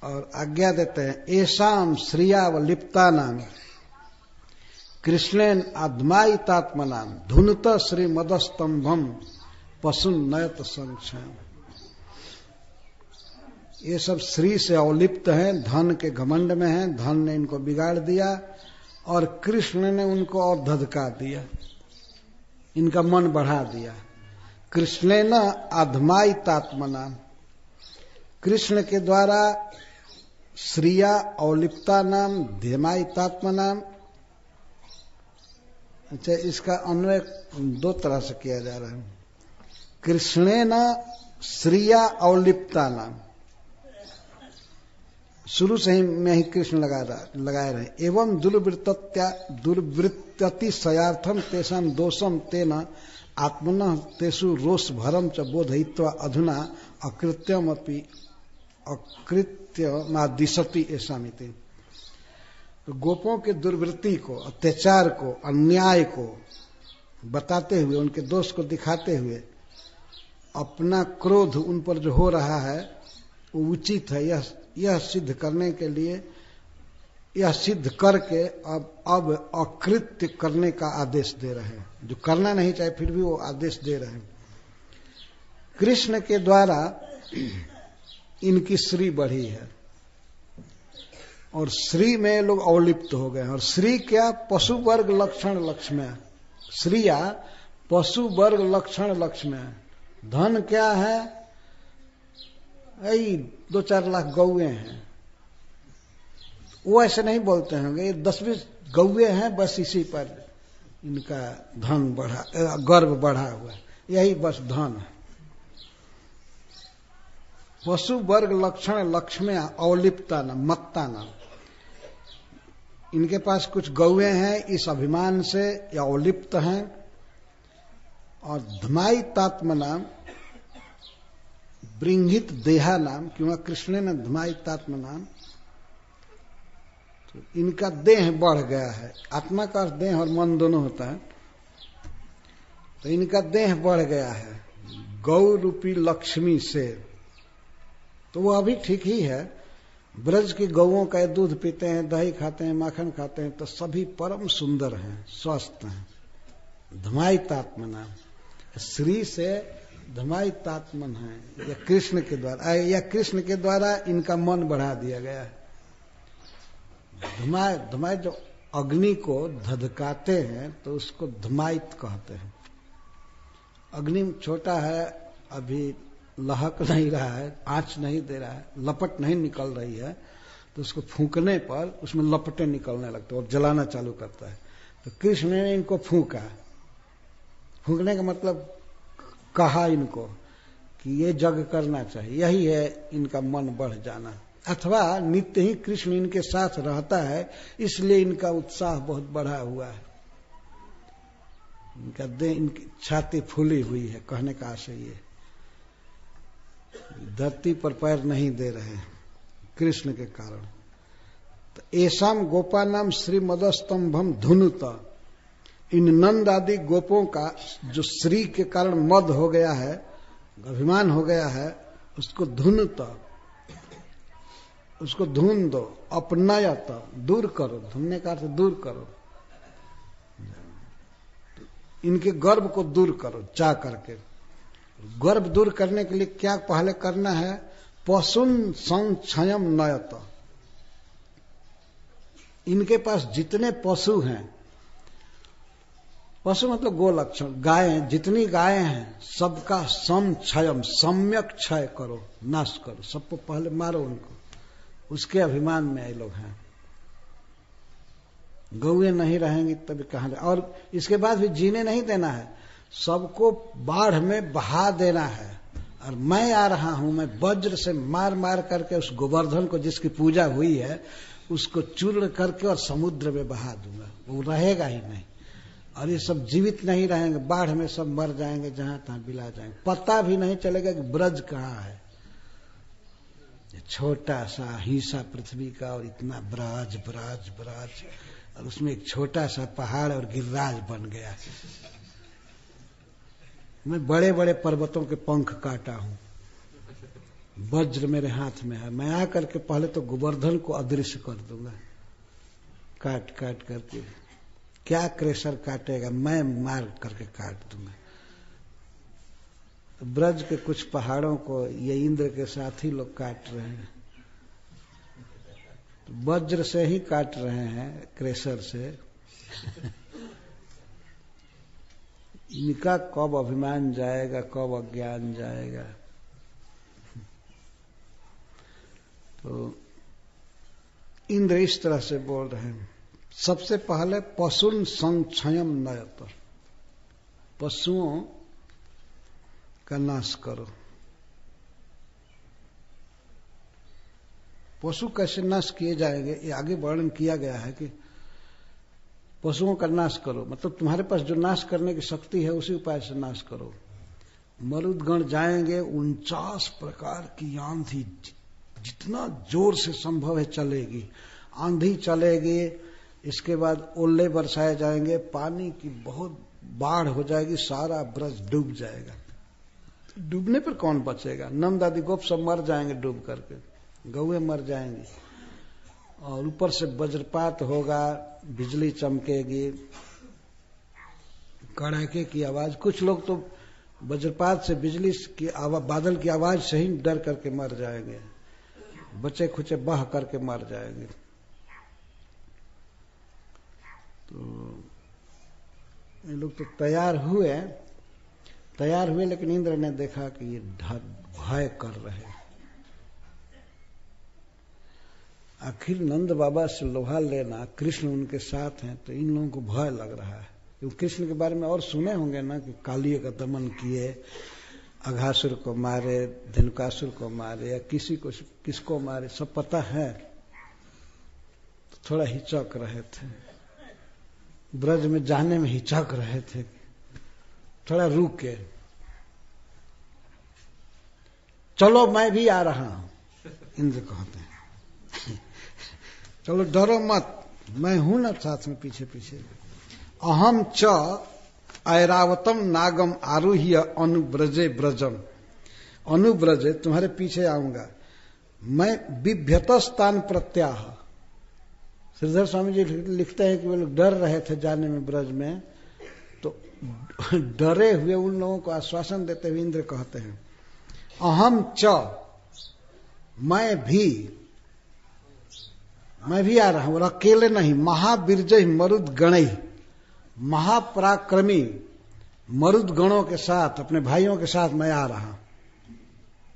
और आज्ञा देते हैं, एषाम श्रियावलिप्ता नाम कृष्णेन आध्मायितात्मनाम धुनत श्री मदस्तंभम पशुन नयत संक्षेम। ये सब श्री से अवलिप्त हैं, धन के घमंड में हैं, धन ने इनको बिगाड़ दिया और कृष्ण ने उनको और धधका दिया, इनका मन बढ़ा दिया। कृष्णेन आध्मायितात्मनाम, कृष्ण के द्वारा श्रिया अवलिप्ता नाम धीमायितात्मा नाम। अच्छा, इसका अन्वय दो तरह से किया जा रहा है। कृष्णेन श्रिया अवलिप्ता नाम, शुरू से ही मैं ही कृष्ण लगाए रहे। एवं दुर्वृत्तति सयार्थम तेषाम दोषम तेना आत्मनः तेषु रोष भरम च बोधयित्वा अधुना अकृत्यमपि अकृत्यमादिशति ऐसा मिति। तो गोपों के दुर्वृत्ति को, अत्याचार को, अन्याय को बताते हुए, उनके दोष को दिखाते हुए अपना क्रोध उन पर जो हो रहा है वो उचित है, यह सिद्ध करने के लिए, यह सिद्ध करके अब अकृत्य करने का आदेश दे रहे हैं। जो करना नहीं चाहे फिर भी वो आदेश दे रहे हैं। कृष्ण के द्वारा इनकी श्री बढ़ी है और श्री में लोग अवलिप्त हो गए हैं। और श्री क्या? पशु वर्ग लक्षण लक्ष्म्या, श्रिया पशु वर्ग लक्षण लक्ष्म्या। धन क्या है? यही 2-4 लाख गौए हैं। वो ऐसे नहीं बोलते होंगे, ये 10-20 गौए हैं, बस इसी पर इनका धन बढ़ा, गर्व बढ़ा हुआ, यही बस धन है। पशु वर्ग लक्षण लक्ष्म्या अवलिप्ता नाम मत्ता नाम। इनके पास कुछ गौए हैं, इस अभिमान से या अवलिप्त हैं। और धमायितात्म नाम बृंहित देहा नाम, क्योंकि कृष्ण ने धमायितात्म नाम, तो इनका देह बढ़ गया है। आत्मा का देह और मन दोनों होता है, तो इनका देह बढ़ गया है गौ रूपी लक्ष्मी से। तो वो अभी ठीक ही है। ब्रज की गौओं का दूध पीते हैं, दही खाते हैं, माखन खाते हैं, तो सभी परम सुंदर हैं, स्वस्थ हैं। धमायितात्म नाम, श्री से धमायितात्मन है। या कृष्ण के द्वारा, या कृष्ण के द्वारा इनका मन बढ़ा दिया गया है। धमाय जो अग्नि को धधकाते हैं तो उसको धमायित कहते हैं। अग्नि छोटा है, अभी लहक नहीं रहा है, आंच नहीं दे रहा है, लपट नहीं निकल रही है, तो उसको फूंकने पर उसमें लपटें निकलने लगते और जलाना चालू करता है। तो कृष्ण ने इनको फूंका। फूंकने का मतलब कहा इनको कि ये जग करना चाहिए, यही है इनका मन बढ़ जाना। अथवा नित्य ही कृष्ण इनके साथ रहता है, इसलिए इनका उत्साह बहुत बढ़ा हुआ है। इनका देह, इनकी छाती फूली हुई है, कहने का आशय ये। धरती पर पैर नहीं दे रहे हैं कृष्ण के कारण। तो ऐसाम गोपा नाम श्री मदस्तंभम धुनुत, इन नंद आदि गोपों का जो श्री के कारण मद हो गया है, अभिमान हो गया है, उसको धुनुत, उसको धुन दो, अपनायत, दूर करो। धुनने का अर्थ दूर करो, इनके गर्व को दूर करो जा करके। गर्व दूर करने के लिए क्या पहले करना है? पशुन संक्षयम नयत। इनके पास जितने पशु हैं, पशु मतलब गोलक्षण, गायें, जितनी गायें हैं सबका समक्षयम, सम्यक क्षय करो, नाश करो, सबको पहले मारो उनको। उसके अभिमान में ये लोग हैं। गौएं नहीं रहेंगी तभी कहां। और इसके बाद भी जीने नहीं देना है, सबको बाढ़ में बहा देना है। और मैं आ रहा हूं, मैं वज्र से मार मार करके उस गोवर्धन को, जिसकी पूजा हुई है, उसको चूर्ण करके और समुद्र में बहा दूंगा। वो रहेगा ही नहीं, और ये सब जीवित नहीं रहेंगे, बाढ़ में सब मर जाएंगे, जहां तहां बिला जाएंगे। पता भी नहीं चलेगा कि ब्रज कहाँ है। छोटा सा हिस्सा पृथ्वी का, और इतना ब्राज ब्राज ब्राज, और उसमें एक छोटा सा पहाड़ और गिरिराज बन गया। मैं बड़े बड़े पर्वतों के पंख काटा हूं, वज्र मेरे हाथ में है, मैं आकर के पहले तो गोवर्धन को अदृश्य कर दूंगा, काट काट करके। क्या क्रेशर काटेगा, मैं मार करके काट दूंगा। तो ब्रज के कुछ पहाड़ों को ये इंद्र के साथ ही लोग काट रहे हैं, तो वज्र से ही काट रहे हैं, क्रेशर से। इनका कब अभिमान जाएगा, कब अज्ञान जाएगा। तो इंद्र इस तरह से बोल रहे हैं। सबसे पहले पशुन संक्षयम नयत, पशुओं का नाश करो। पशु कैसे नाश किए जाएंगे, ये आगे वर्णन किया गया है कि पशुओं का नाश करो, मतलब तुम्हारे पास जो नाश करने की शक्ति है उसी उपाय से नाश करो। मरुदगण जाएंगे, 49 प्रकार की आंधी जितना जोर से संभव है चलेगी, आंधी चलेगी। इसके बाद ओले बरसाए जाएंगे, पानी की बहुत बाढ़ हो जाएगी, सारा ब्रज डूब जाएगा। डूबने पर कौन बचेगा? नंद आदि गोप सब मर जाएंगे डूब करके, गौएं मर जाएंगी, और ऊपर से वज्रपात होगा, बिजली चमकेगी, कड़ाके की आवाज। कुछ लोग तो वज्रपात से, बिजली की आवाज, बादल की आवाज से ही डर करके मर जाएंगे, बचे खुचे बह करके मर जाएंगे। तो ये लोग तो तैयार हुए, लेकिन इंद्र ने देखा कि ये भय कर रहे हैं। आखिर नंद बाबा से लोहा लेना, कृष्ण उनके साथ हैं, तो इन लोगों को भय लग रहा है। क्योंकि कृष्ण के बारे में और सुने होंगे ना कि कालिए का दमन किए, अघासुर को मारे, धनुकासुर को मारे, या किसको मारे, सब पता है। तो थोड़ा हिचक रहे थे, ब्रज में जाने में हिचक रहे थे, थोड़ा रुक के, चलो मैं भी आ रहा हूं, इंद्र कहते हैं। चलो डरो मत, मैं हूं ना साथ में पीछे पीछे। अहम च ऐरावतम नागम आरुह्य अनुब्रजे ब्रजम, अनुब्रजे तुम्हारे पीछे आऊंगा मैं। बिभ्यतस्तान प्रत्याह, श्रीधर स्वामी जी लिखते हैं कि वे लोग डर रहे थे जाने में ब्रज में, तो डरे हुए उन लोगों को आश्वासन देते हुए इंद्र कहते हैं अहम च, मैं भी आ रहा हूं, और अकेले नहीं। महाबीरजय मरुद गणई, महापराक्रमी मरुद गणों के साथ, अपने भाइयों के साथ मैं आ रहा हूं।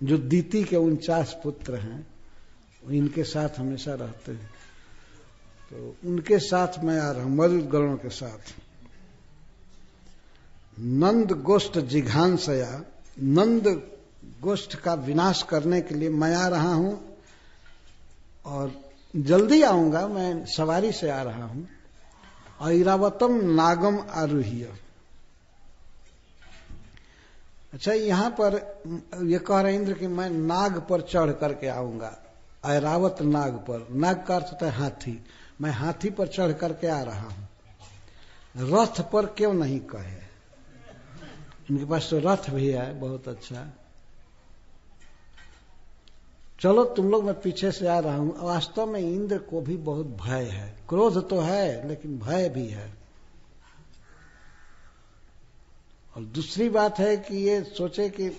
जो दीति के 49 पुत्र हैं, इनके साथ हमेशा रहते हैं, तो उनके साथ मैं आ रहा हूं, मरुद गणों के साथ। नंद गोष्ठ जिघांसया, नंद गोष्ठ का विनाश करने के लिए मैं आ रहा हूं, और जल्दी आऊंगा, मैं सवारी से आ रहा हूं। ऐरावतम नागम आरुह्य। अच्छा, यहां पर ये कह रहे इंद्र कि मैं नाग पर चढ़ करके आऊंगा। ऐरावत नाग पर, नाग का अर्थ होता है हाथी, मैं हाथी पर चढ़ करके आ रहा हूं। रथ पर क्यों नहीं कहे, इनके पास तो रथ भी है, बहुत अच्छा। चलो तुम लोग, मैं पीछे से आ रहा हूं। वास्तव में इंद्र को भी बहुत भय है, क्रोध तो है लेकिन भय भी है। और दूसरी बात है कि ये सोचे कि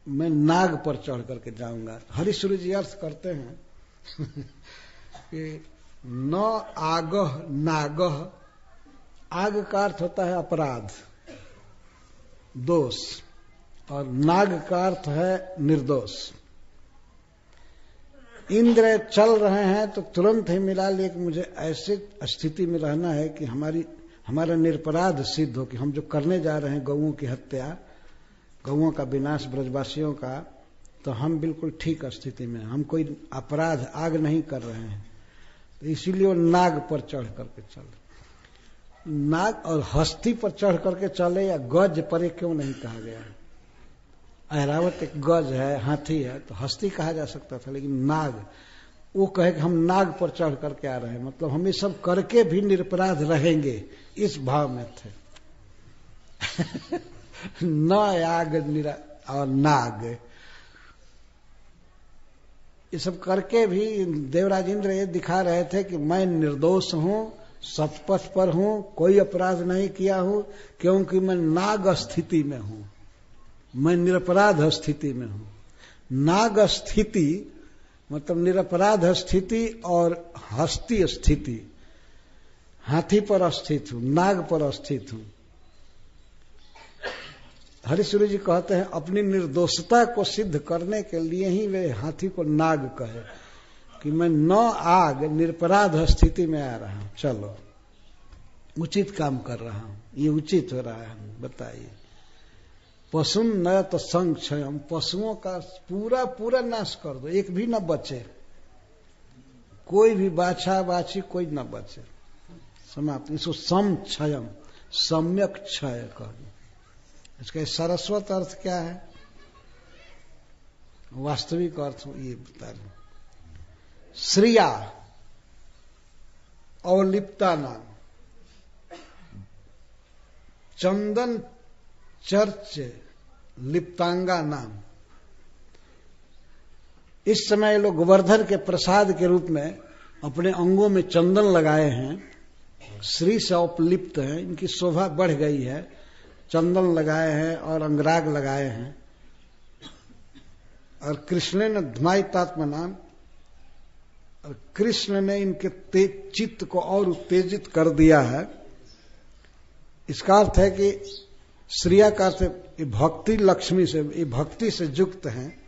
मैं नाग पर चढ़ करके जाऊंगा। हरिश्वरी जी अर्थ करते हैं कि न आगह नागह, आग का अर्थ होता है अपराध, दोष, और नाग का अर्थ है निर्दोष। इंद्र चल रहे हैं तो तुरंत ही मिला लिए कि मुझे ऐसे स्थिति में रहना है कि हमारा निरपराध सिद्ध हो, कि हम जो करने जा रहे हैं गौओं की हत्या, गौओं का विनाश, ब्रजवासियों का, तो हम बिल्कुल ठीक स्थिति में, हम कोई अपराध आग नहीं कर रहे हैं। तो इसीलिए वो नाग पर चढ़ करके चले। नाग और हस्ती पर चढ़ करके चले, या गज पर क्यों नहीं कहा गया? ऐरावत एक गज है, हाथी है, तो हस्ती कहा जा सकता था, लेकिन नाग, वो कहे कि हम नाग पर चढ़ करके आ रहे हैं, मतलब हम ये सब करके भी निरपराध रहेंगे, इस भाव में थे। न आग और नाग, ये सब करके भी देवराज इंद्र ये दिखा रहे थे कि मैं निर्दोष हूं, सतपथ पर हूं, कोई अपराध नहीं किया हूं, क्योंकि मैं नाग स्थिति में हूं, मैं निरपराध स्थिति में हूं। नाग स्थिति मतलब निरपराध स्थिति और हस्ती स्थिति, हाथी पर स्थित हूं, नाग पर स्थित हूं। हरिसूर्य जी कहते हैं अपनी निर्दोषता को सिद्ध करने के लिए ही वे हाथी को नाग कहे कि मैं न आग निरपराध स्थिति में आ रहा हूं, चलो उचित काम कर रहा हूं, ये उचित हो रहा है। बताइए, पशु न तो संक्षयम, पशुओं का पूरा पूरा नाश कर दो, एक भी न बचे, कोई भी बाछा बाछी कोई न बचे, समाप्त। इसको समक्षयम, सम्यक क्षय कर दो। इसका सरस्वत अर्थ क्या है, वास्तविक अर्थ ये बता रहे। श्रिया अवलिप्ता नाम, चंदन चर्च लिप्तांगा नाम। इस समय लोग गोवर्धन के प्रसाद के रूप में अपने अंगों में चंदन लगाए हैं, श्री से उपलिप्त हैं, इनकी शोभा बढ़ गई है, चंदन लगाए हैं और अंगराग लगाए हैं। और कृष्ण ने धमाइतात्मा नाम, और कृष्ण ने इनके चित्त को और उत्तेजित कर दिया है। इसका अर्थ है कि श्रिया का अर्थ भक्ति लक्ष्मी से, ये भक्ति से युक्त हैं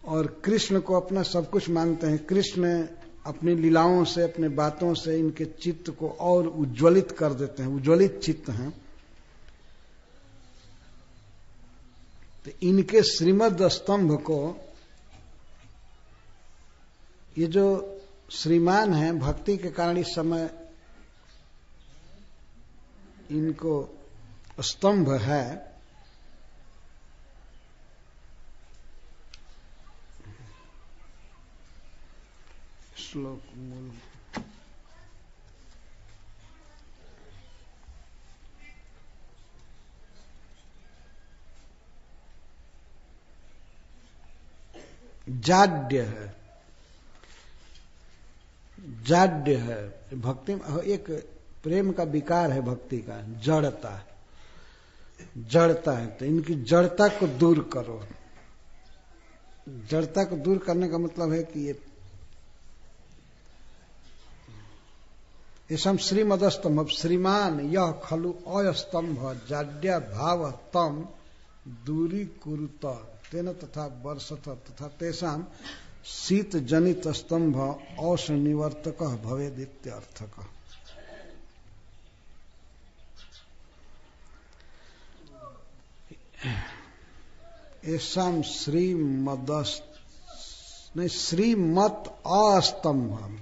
और कृष्ण को अपना सब कुछ मानते हैं। कृष्ण अपनी लीलाओं से, अपने बातों से इनके चित्त को और उज्ज्वलित कर देते हैं, उज्ज्वलित चित्त हैं। तो इनके श्रीमद स्तंभ को, ये जो श्रीमान हैं भक्ति के कारण इस समय इनको स्तंभ है, श्लोक मूल जाड्य है, जाड्य है भक्ति में। एक प्रेम का विकार है भक्ति का, जड़ता, जड़ता है। तो इनकी जड़ता को दूर करो। जड़ता को दूर करने का मतलब है कि ये सम श्रीमदस्तंभ, श्रीमान यह खलु अयस्तंभ जाड्या भाव तम दूरी कुरुत तेन तथा वर्षत तथा तेषाम शीत जनित स्तंभ औष निवर्तक भवेदित्यर्थक। ऐसाम श्रीमत अस्तंभ,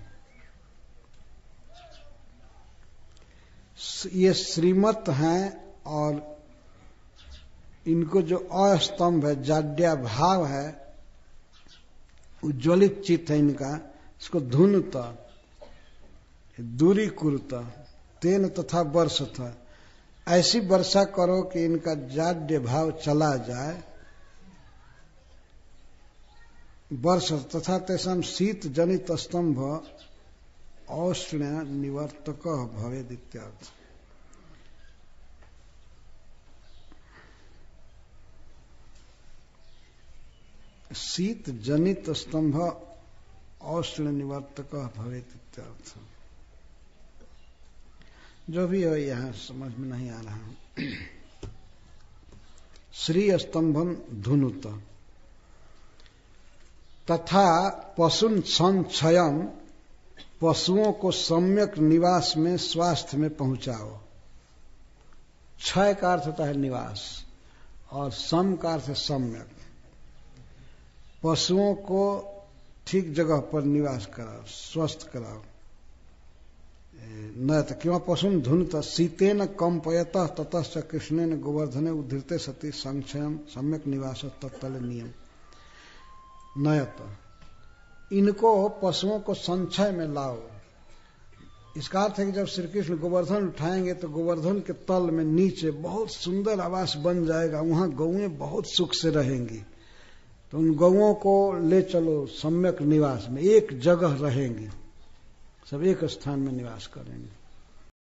ये श्रीमत हैं और इनको जो अस्तंभ है, जाड्या भाव है, उज्ज्वलित चित्त है इनका, इसको धुनता दूरी कुरुता तेन तथा वर्षत, ऐसी वर्षा करो कि इनका जाड्य भाव चला जाए। वर्ष तथा तेषाम शीत जनित स्तंभ औष्ण्य निवर्तक भवेदित्यर्थ। शीत जनित स्तंभ औष्ण्य निवर्तक भवेत इत्यर्थ। जो भी हो यहां समझ में नहीं आ रहा। श्री स्तंभम धुनुत तथा पशुन संक्षयम, पशुओं को सम्यक निवास में स्वास्थ्य में पहुंचाओ। क्षय का अर्थ होता है निवास और सम का अर्थ है सम्यक। पशुओं को ठीक जगह पर निवास कराओ, स्वस्थ कराओ। न क्यों पशुन धुनत शीतेन कंपयत ततश्च कृष्णेन गोवर्धने उद्धृते सती संक्षयम सम्यक निवास तत्तल नियम। नयत, इनको पशुओं को संचय में लाओ। इसका अर्थ है कि जब श्री कृष्ण गोवर्धन उठाएंगे तो गोवर्धन के तल में नीचे बहुत सुंदर आवास बन जाएगा, वहां गौएं बहुत सुख से रहेंगी। तो उन गौओं को ले चलो सम्यक निवास में, एक जगह रहेंगे, सब एक स्थान में निवास करेंगे।